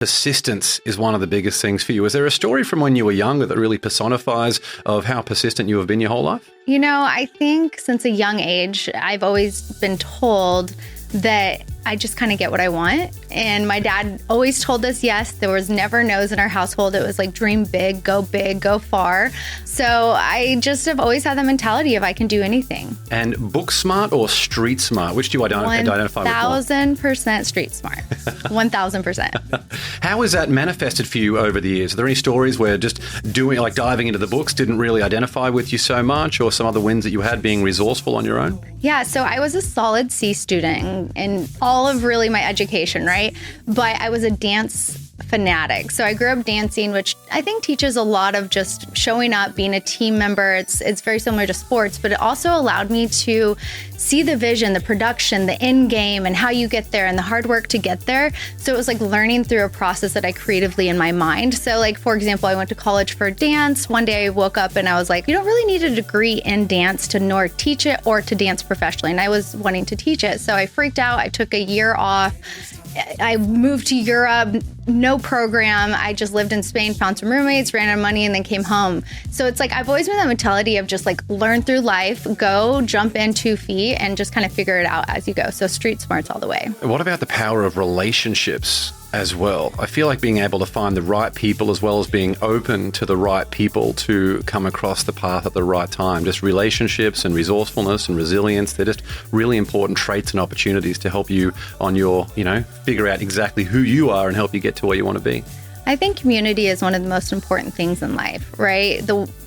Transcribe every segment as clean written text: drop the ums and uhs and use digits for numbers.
persistence is one of the biggest things for you. Is there a story from when you were younger that really personifies of how persistent you have been your whole life? I think since a young age, I've always been told that I just kind of get what I want. And my dad always told us yes. There was never no's in our household. It was like dream big, go far. So I just have always had the mentality of I can do anything. And book smart or street smart? Which do you identify with more? 1,000% street smart. 1,000%. How has that manifested for you over the years? Are there any stories where just diving into the books didn't really identify with you so much, or some other wins that you had being resourceful on your own? Yeah, so I was a solid C student in all of really my education, right? But I was a dance fanatic. So I grew up dancing, which I think teaches a lot of just showing up, being a team member. It's very similar to sports, but it also allowed me to see the vision, the production, the end game, and how you get there and the hard work to get there. So it was like learning through a process that I creatively in my mind. So like, for example, I went to college for dance. One day I woke up and I was like, you don't really need a degree in dance to nor teach it or to dance professionally. And I was wanting to teach it. So I freaked out. I took a year off. I moved to Europe, no program. I just lived in Spain, found some roommates, ran out of money, and then came home. So it's like I've always been that mentality of just like learn through life, go, jump in 2 feet, and just kind of figure it out as you go. So street smarts all the way. What about the power of relationships as well? I feel like being able to find the right people as well as being open to the right people to come across the path at the right time. Just relationships and resourcefulness and resilience, they're just really important traits and opportunities to help you on your, figure out exactly who you are and help you get to where you want to be. I think community is one of the most important things in life, right?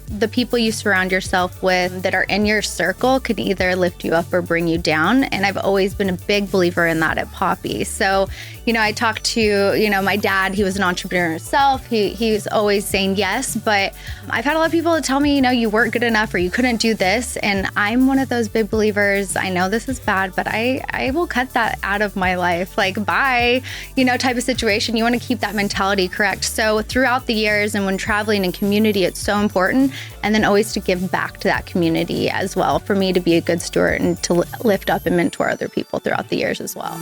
The people you surround yourself with that are in your circle can either lift you up or bring you down. And I've always been a big believer in that at Poppi. So, I talked to, my dad. He was an entrepreneur himself. He's always saying yes. But I've had a lot of people tell me, you weren't good enough or you couldn't do this. And I'm one of those big believers. I know this is bad, but I will cut that out of my life. Like, bye, type of situation. You want to keep that mentality correct. So throughout the years and when traveling in community, it's so important. And then always to give back to that community as well, for me to be a good steward and to lift up and mentor other people throughout the years as well.